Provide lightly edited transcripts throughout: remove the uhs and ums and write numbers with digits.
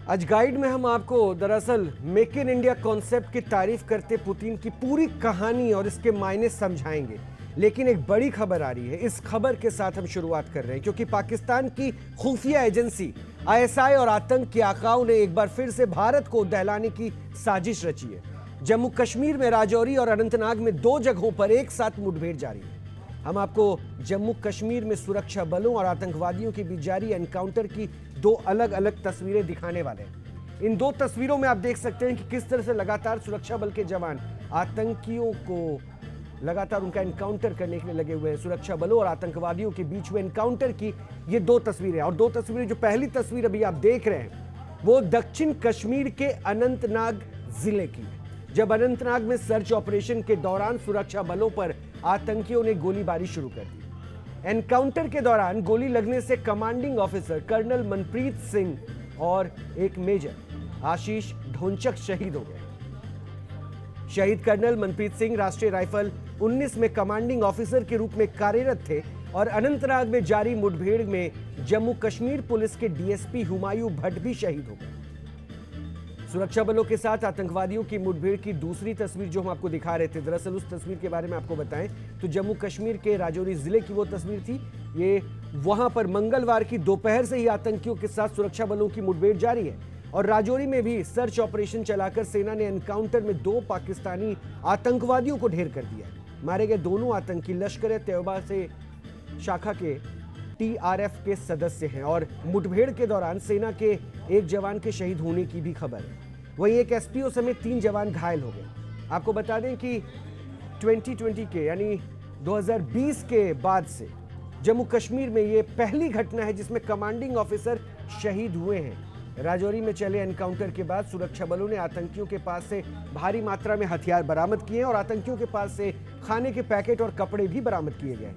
आज गाइड में हम आपको दरअसल मेक इन इंडिया कॉन्सेप्ट की तारीफ करते पुतिन की पूरी कहानी और इसके मायने समझाएंगे। लेकिन एक बड़ी खबर आ रही है, इस खबर के साथ हम शुरुआत कर रहे हैं क्योंकि पाकिस्तान की खुफिया एजेंसी आईएसआई और आतंक के आकाओं ने एक बार फिर से भारत को दहलाने की साजिश रची है। जम्मू कश्मीर में राजौरी और अनंतनाग में 2 जगहों पर एक साथ मुठभेड़ जारी है। हम आपको जम्मू कश्मीर में सुरक्षा बलों और आतंकवादियों के बीच जारी एनकाउंटर की 2 अलग अलग तस्वीरें दिखाने वाले हैं। इन 2 तस्वीरों में आप देख सकते हैं कि किस तरह से लगातार सुरक्षा बल के जवान आतंकियों को लगातार उनका एनकाउंटर करने के लिए लगे हुए हैं। सुरक्षा बलों और आतंकवादियों के बीच हुए एनकाउंटर की ये 2 तस्वीरें, और 2 तस्वीरें, जो पहली तस्वीर अभी आप देख रहे हैं वो दक्षिण कश्मीर के अनंतनाग जिले की, जब अनंतनाग में सर्च ऑपरेशन के दौरान सुरक्षा बलों पर आतंकियों ने गोलीबारी शुरू कर दी। एनकाउंटर के दौरान गोली लगने से commanding officer colonel Manpreet Singh और एक मेजर आशीष ढोंचक शहीद हो गए। शहीद कर्नल मनप्रीत सिंह राष्ट्रीय राइफल 19 में कमांडिंग ऑफिसर के रूप में कार्यरत थे और अनंतनाग में जारी मुठभेड़ में जम्मू कश्मीर पुलिस के डीएसपी हुमायूं भट्ट भी शहीद हो गए। सुरक्षा बलों के साथ आतंकवादियों की मुठभेड़ की दूसरी तस्वीर जो हम आपको दिखा रहे थे, दरअसल उस तस्वीर के बारे में आपको बताएं तो जम्मू कश्मीर के राजौरी जिले की वो तस्वीर थी। ये वहां पर मंगलवार की दोपहर से ही आतंकियों के साथ सुरक्षा बलों की मुठभेड़ जारी है और राजौरी में भी सर्च ऑपरेशन चलाकर सेना ने एनकाउंटर में 2 पाकिस्तानी आतंकवादियों को ढेर कर दिया। मारे गए दोनों आतंकी लश्कर-ए-तैयबा से शाखा के टीआरएफ के सदस्य हैं और मुठभेड़ के दौरान सेना के एक जवान के शहीद होने की भी खबर है। वहीं एक एसपीओ समेत 3 जवान घायल हो गए। आपको बता दें कि 2020 के यानी 2020 के बाद से जम्मू कश्मीर में ये पहली घटना है जिसमें कमांडिंग ऑफिसर शहीद हुए हैं। राजौरी में चले एनकाउंटर के बाद सुरक्षा बलों ने आतंकियों के पास से भारी मात्रा में हथियार बरामद किए और आतंकियों के पास से खाने के पैकेट और कपड़े भी बरामद किए गए।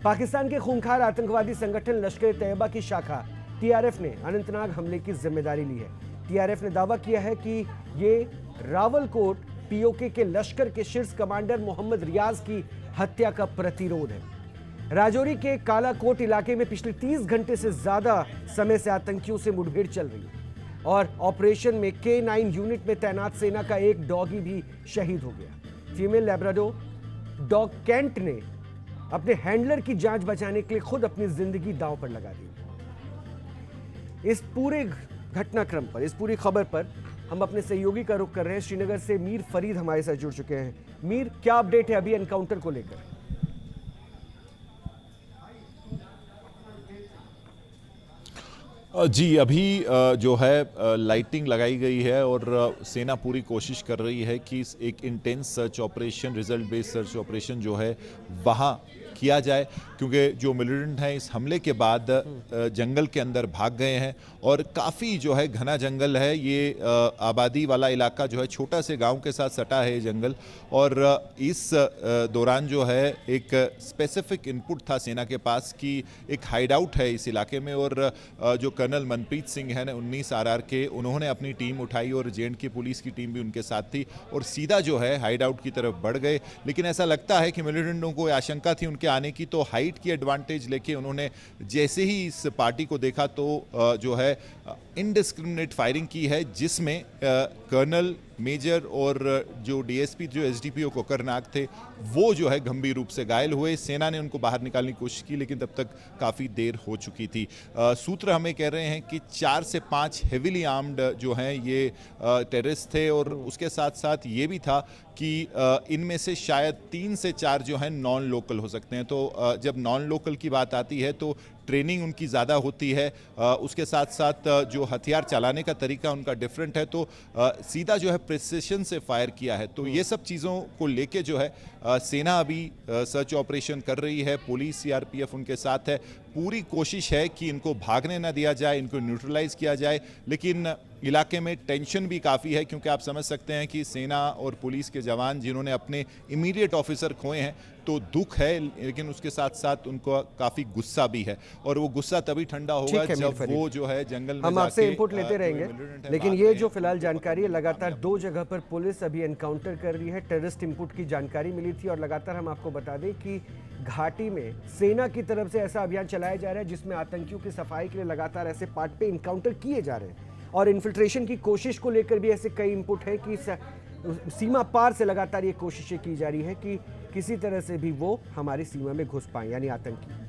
पाकिस्तान के खूंखार आतंकवादी संगठन लश्कर-ए-तैयबा की शाखा टीआरएफ ने अनंतनाग हमले की जिम्मेदारी ली है। टीआरएफ ने दावा किया है कि ये रावलकोट पीओके के लश्कर के शीर्ष कमांडर मोहम्मद रियाज की हत्या का प्रतिरोध है। राजौरी के कालाकोट इलाके में पिछले 30 घंटे से ज्यादा समय से आतंकियों से मुठभेड़ चल रही है और ऑपरेशन में K9 यूनिट में तैनात सेना का एक डॉगी भी शहीद हो गया। फीमेल लैब्राडोर डॉग कैंट ने अपने हैंडलर की जान बचाने के लिए खुद अपनी जिंदगी दांव पर लगा दी। इस पूरे घटनाक्रम पर, इस पूरी खबर पर हम अपने सहयोगी का रुख कर रहे हैं। श्रीनगर से मीर फरीद हमारे साथ जुड़ चुके हैं। मीर, क्या अपडेट है अभी एनकाउंटर को लेकर? जी, अभी जो है लाइटिंग लगाई गई है और सेना पूरी कोशिश कर रही है कि एक intense search operation, result based search operation जो है वहाँ किया जाए, क्योंकि जो मिलिटेंट हैं इस हमले के बाद जंगल के अंदर भाग गए हैं और काफ़ी जो है घना जंगल है। ये आबादी वाला इलाका जो है, छोटा से गांव के साथ सटा है ये जंगल, और इस दौरान जो है एक स्पेसिफिक इनपुट था सेना के पास कि एक हाइड आउट है इस इलाके में, और जो कर्नल मनप्रीत सिंह है 19 आरआर के, उन्होंने अपनी टीम उठाई और जे.एंड.के पुलिस की टीम भी उनके साथ थी और सीधा जो है हाइड आउट की तरफ बढ़ गए। लेकिन ऐसा लगता है कि मिलिटेंटों को आशंका थी उनके आने की, तो हाइट की एडवांटेज लेके उन्होंने जैसे ही इस पार्टी को देखा तो जो है इनडिस्क्रिमिनेट फायरिंग की है, जिसमें कर्नल, मेजर और जो डीएसपी, जो एसडीपीओ कोकरनाग थे, वो जो है गंभीर रूप से घायल हुए। सेना ने उनको बाहर निकालने की कोशिश की लेकिन तब तक काफ़ी देर हो चुकी थी। सूत्र हमें कह रहे हैं कि 4 से 5 हेविली आर्म्ड जो हैं ये टेररिस्ट थे, और उसके साथ साथ ये भी था कि इनमें से शायद 3 से 4 जो हैं नॉन लोकल हो सकते हैं। तो जब नॉन लोकल की बात आती है तो ट्रेनिंग उनकी ज़्यादा होती है, उसके साथ साथ जो हथियार चलाने का तरीका उनका डिफरेंट है, तो सीधा जो है प्रिसिशन से फायर किया है। तो ये सब चीज़ों को लेके जो है सेना अभी सर्च ऑपरेशन कर रही है, पुलिस, सीआरपीएफ उनके साथ है। पूरी कोशिश है कि इनको भागने ना दिया जाए, इनको न्यूट्रलाइज किया जाए, लेकिन इलाके में टेंशन भी काफ़ी है, क्योंकि आप समझ सकते हैं कि सेना और पुलिस के जवान जिन्होंने अपने इमीडिएट ऑफिसर खोए हैं, तो दुख है, लेकिन उसके साथ साथ उनको काफ़ी गुस्सा भी है, और वो गुस्सा तभी ठंडा होगा जब वो जो है जंगल में हम आपसे इनपुट लेते जाके रहेंगे। लेकिन ये जो फिलहाल जानकारी है, लगातार 2 जगह पर पुलिस अभी एनकाउंटर कर रही है। टेररिस्ट इनपुट की जानकारी मिली थी और लगातार हम आपको बता दें कि घाटी में सेना की तरफ से ऐसा अभियान चलाया जा रहा है जिसमें आतंकियों की सफाई के लिए लगातार ऐसे पार्ट पे इनकाउंटर किए जा रहे हैं और इन्फिल्ट्रेशन की कोशिश को लेकर भी ऐसे कई इनपुट है कि सीमा पार से लगातार ये कोशिशें की जा रही है कि किसी तरह से भी वो हमारी सीमा में घुस पाए, यानी आतंकी।